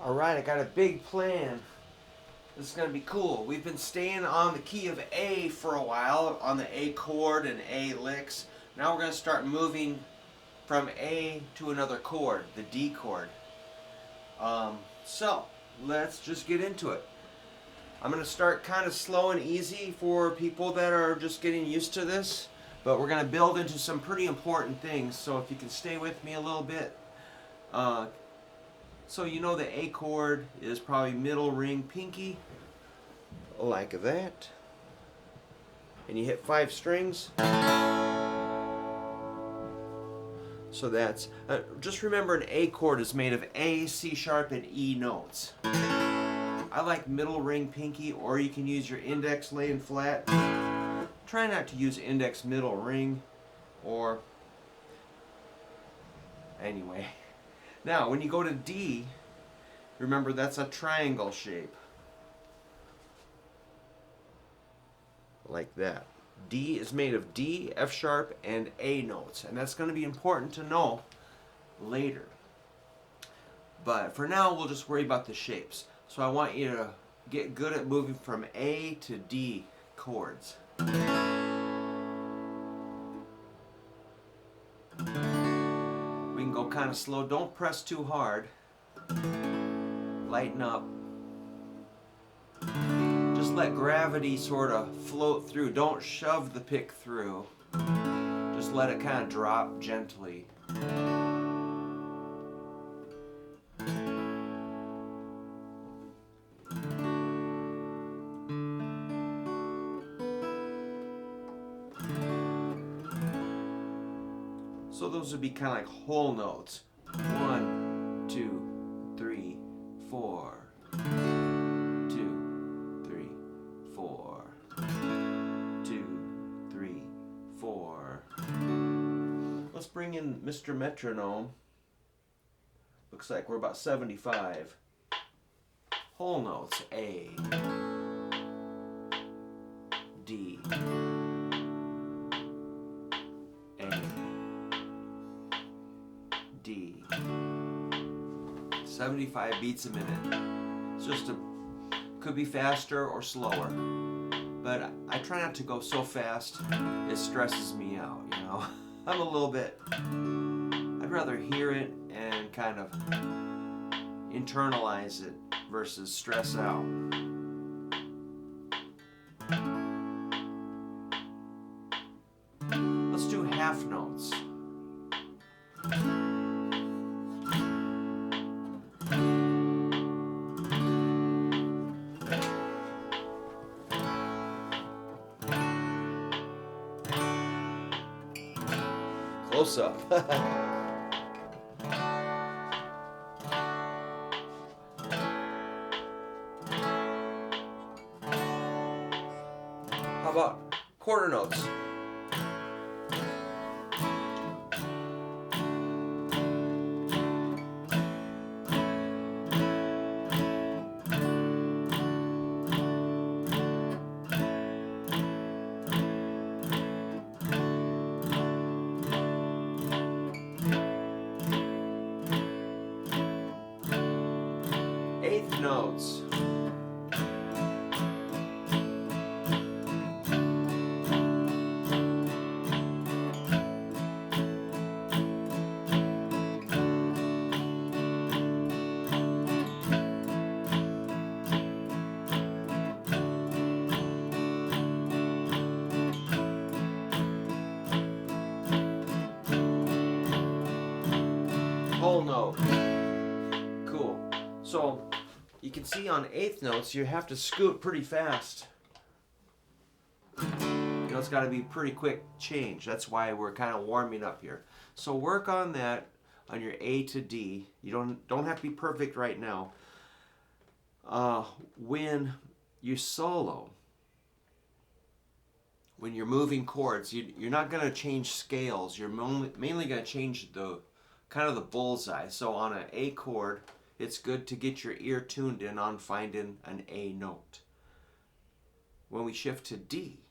Alright, I got a big plan. This is going to be cool. We've been staying on the key of A for a while, on the A chord and A licks. Now we're going to start moving from A to another chord, the D chord. So, let's just get into it. I'm going to start kind of slow and easy for people that are just getting used to this, but we're going to build into some pretty important things, so if you can stay with me a little bit. So you know the A chord is probably middle ring pinky, like that. And you hit 5 strings. So that's, just remember an A chord is made of A, C sharp, and E notes. I like middle ring pinky, or you can use your index laying flat. Try not to use index middle ring, or anyway. Now, when you go to D, remember that's a triangle shape. Like that. D is made of D, F sharp, and A notes. And that's going to be important to know later. But for now, we'll just worry about the shapes. So I want you to get good at moving from A to D chords. We can go kind of slow. Don't press too hard. Lighten up. Just let gravity sort of float through. Don't shove the pick through. Just let it kind of drop gently. So those would be kind of like whole notes. 1, 2, 3, 4. 2, 3, 4. 2, 3, 4. Let's bring in Mr. Metronome. Looks like we're about 75. Whole notes. A, D, A, D. 75 beats a minute. It's just could be faster or slower. But I try not to go so fast it stresses me out, you know. I'm a little bit, I'd rather hear it and kind of internalize it versus stress out. Let's do half notes. Close up. How about quarter notes? Eighth notes. Whole note. Cool. So you can see on eighth notes you have to scoot pretty fast. You know, it's got to be pretty quick change. That's why we're kind of warming up here. So work on that on your A to D. You don't have to be perfect right now. When you solo, when you're moving chords, you're not going to change scales. You're mainly going to change the kind of the bullseye. So on an A chord, it's good to get your ear tuned in on finding an A note. When we shift to D,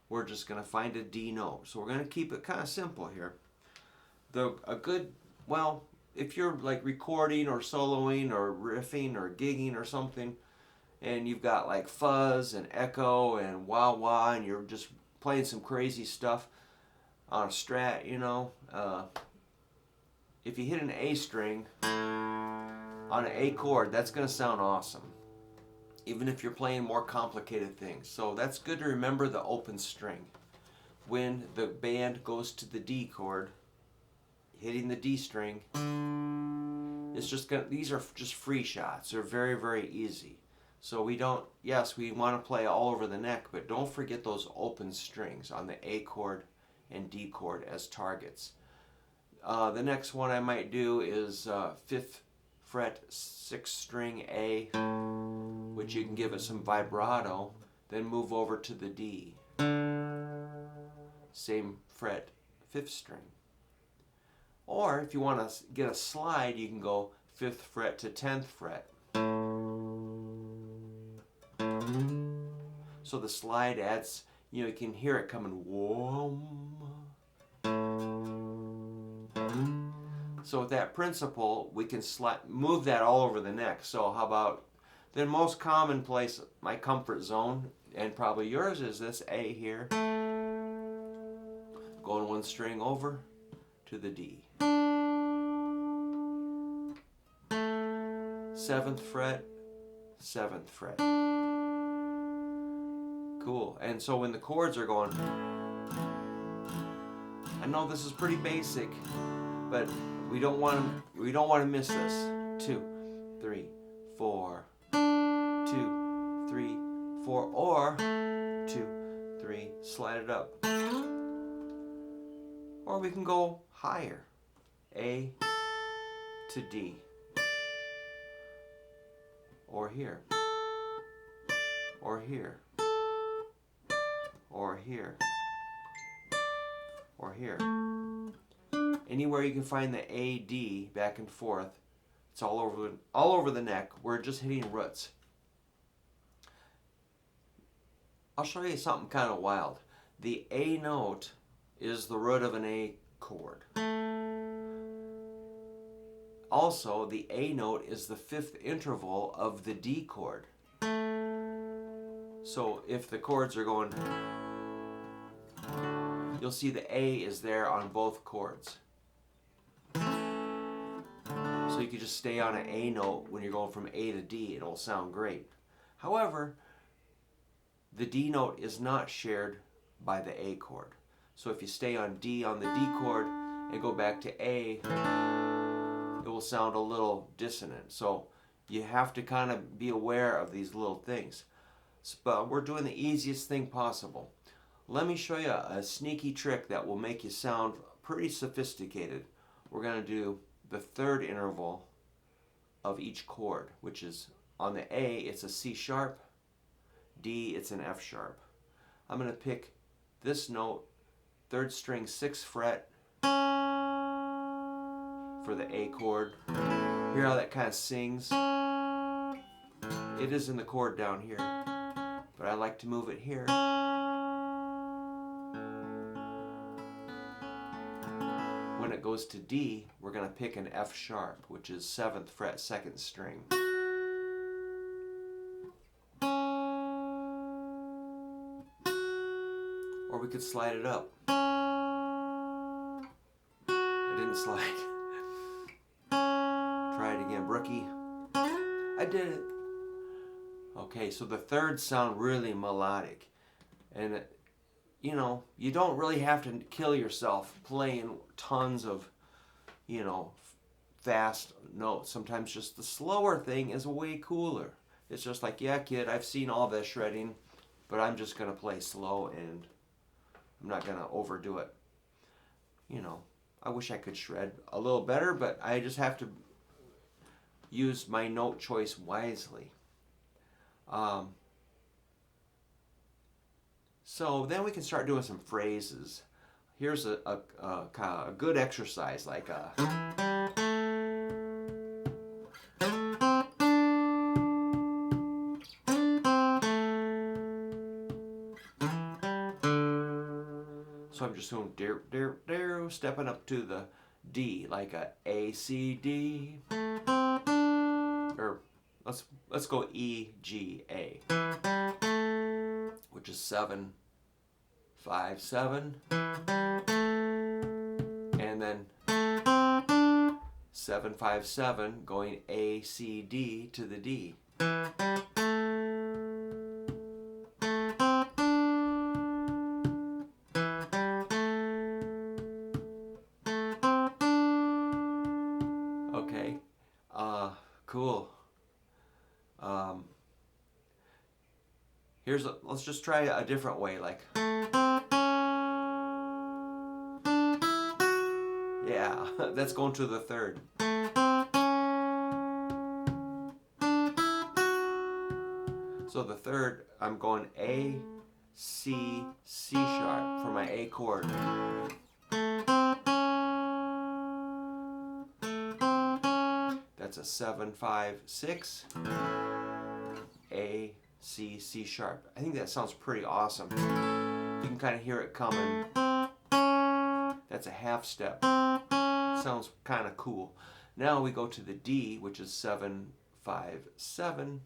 we're just going to find a D note. So we're going to keep it kind of simple here. A good, well, if you're like recording or soloing or riffing or gigging or something, and you've got like fuzz and echo and wah wah, and you're just playing some crazy stuff on a strat, you know, if you hit an A string on an A chord, that's going to sound awesome, even if you're playing more complicated things. So that's good to remember the open string. When the band goes to the D chord, hitting the D string, it's just gonna, these are just free shots. They're very, very easy. So we don't, yes, we want to play all over the neck, but don't forget those open strings on the A chord and D chord as targets. The next one I might do is 5th fret 6th string A, which you can give it some vibrato, then move over to the D. Same fret 5th string. Or if you want to get a slide, you can go 5th fret to 10th fret. So the slide adds, you know, you can hear it coming, whoom. So with that principle, we can move that all over the neck. So how about the most common place, my comfort zone, and probably yours, is this A here. Going one string over to the D. 7th fret, 7th fret. Cool. And so when the chords are going, I know this is pretty basic, but we don't want to miss this. 2, 3, 4, 2, 3, 4, or 2, 3, slide it up. Or we can go higher. A to D. Or here. Or here. Or here. Or here. Anywhere you can find the A, D, back and forth, it's all over the neck. We're just hitting roots. I'll show you something kind of wild. The A note is the root of an A chord. Also, the A note is the 5th interval of the D chord. So if the chords are going, you'll see the A is there on both chords. So you can just stay on an A note when you're going from A to D. It'll sound great. However, the D note is not shared by the A chord. So if you stay on D on the D chord and go back to A, it will sound a little dissonant. So you have to kind of be aware of these little things. But we're doing the easiest thing possible. Let me show you a sneaky trick that will make you sound pretty sophisticated. We're going to do the 3rd interval of each chord, which is on the A, it's a C sharp, D, it's an F sharp. I'm going to pick this note, 3rd string, 6th fret, for the A chord. Hear how that kind of sings? It is in the chord down here, but I like to move it here. When it goes to D, we're going to pick an F sharp, which is 7th fret, 2nd string. Or we could slide it up. I didn't slide. Try it again, Brookie. I did it. Okay, so the 3rd sound really melodic. And you know, you don't really have to kill yourself playing tons of, you know, fast notes. Sometimes just the slower thing is way cooler. It's just like, yeah, kid, I've seen all this shredding, but I'm just going to play slow and I'm not going to overdo it. You know, I wish I could shred a little better, but I just have to use my note choice wisely. So then we can start doing some phrases. Here's a good exercise, like a... So I'm just going stepping up to the D, like a C D, or let's go E G A, which is 7 5 7, and then 7 5 7 going A C D to the D. Okay, cool. Let's just try a different way, like, yeah, that's going to the third. So the third, I'm going A, C, C sharp for my A chord. That's a 7 5 6, A, C, C sharp. I think that sounds pretty awesome. You can kind of hear it coming. That's a half step. Sounds kind of cool. Now we go to the D, which is 7 5 7.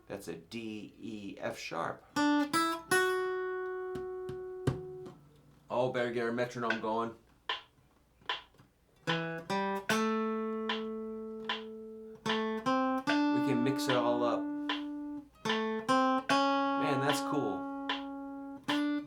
That's a D, E, F sharp. Oh, better get our metronome going. We can mix it all up. Man, that's cool. 2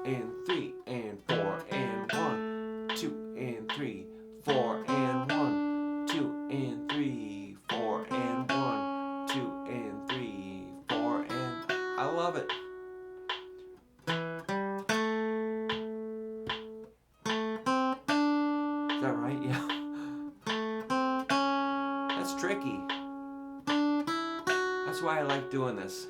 and 3 and 4 and 1. 2 and 3, 4 and 1. 2 and 3, 4 and 1. 2 and 3, 4 and... I love it. Is that right? Yeah. That's tricky. That's why I like doing this.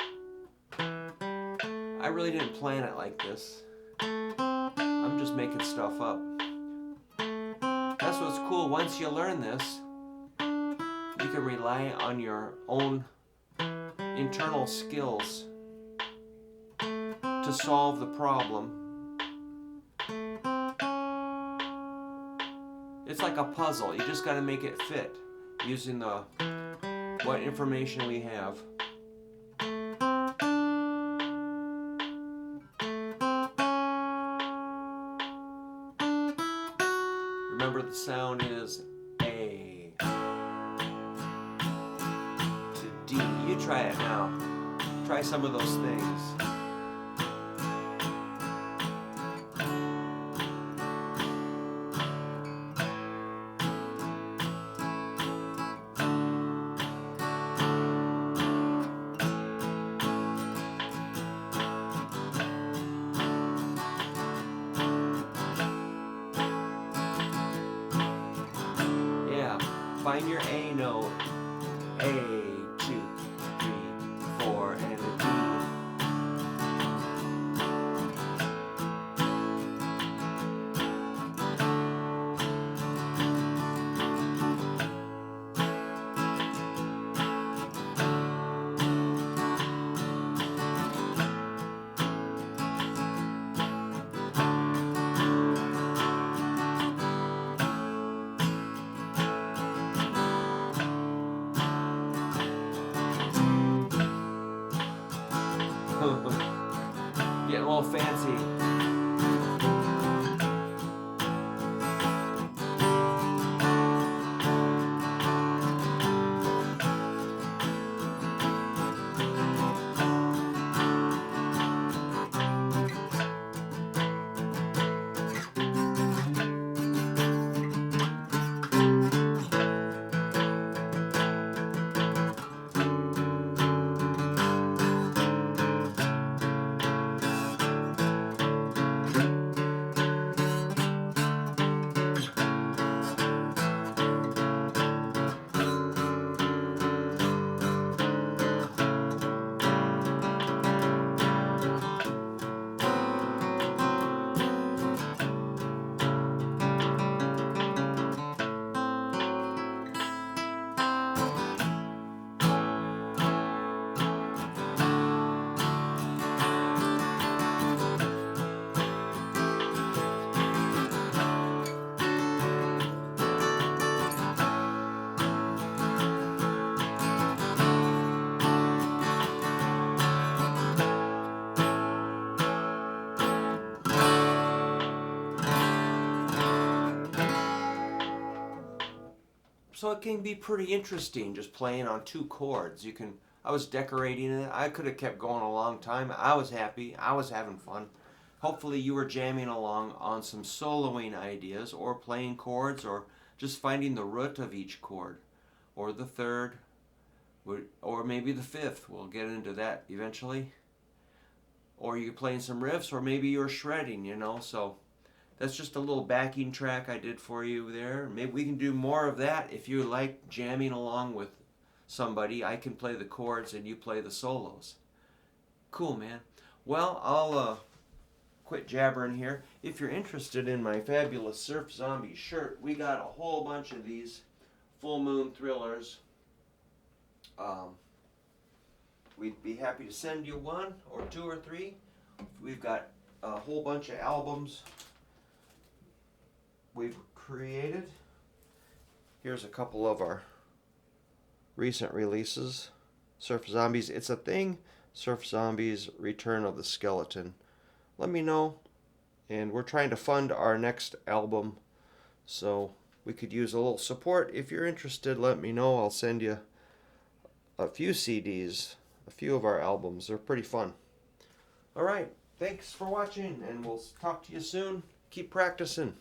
I really didn't plan it like this. I'm just making stuff up. That's what's cool. Once you learn this, you can rely on your own internal skills to solve the problem. It's like a puzzle. You just got to make it fit using what information we have. Remember, the sound is A to D. You try it now. Try some of those things. Find your A note. A, 2, 3, 4, and a D. Getting a little fancy. so it can be pretty interesting just playing on 2 chords. I was decorating it. I could have kept going a long time. I was happy. I was having fun. Hopefully you were jamming along on some soloing ideas or playing chords or just finding the root of each chord or the third or maybe the fifth. We'll get into that eventually. Or you're playing some riffs or maybe you're shredding, so that's just a little backing track I did for you there. Maybe we can do more of that if you like jamming along with somebody. I can play the chords and you play the solos. Cool, man. Well, I'll quit jabbering here. If you're interested in my fabulous Surf Zombie shirt, we got a whole bunch of these Full Moon Thrillers. We'd be happy to send you 1 or 2 or 3. We've got a whole bunch of albums we've created. Here's a couple of our recent releases. Surf Zombies, It's a Thing. Surf Zombies, Return of the Skeleton. Let me know. And we're trying to fund our next album, so we could use a little support. If you're interested, let me know. I'll send you a few CDs, a few of our albums. They're pretty fun. All right. Thanks for watching, and we'll talk to you soon. Keep practicing.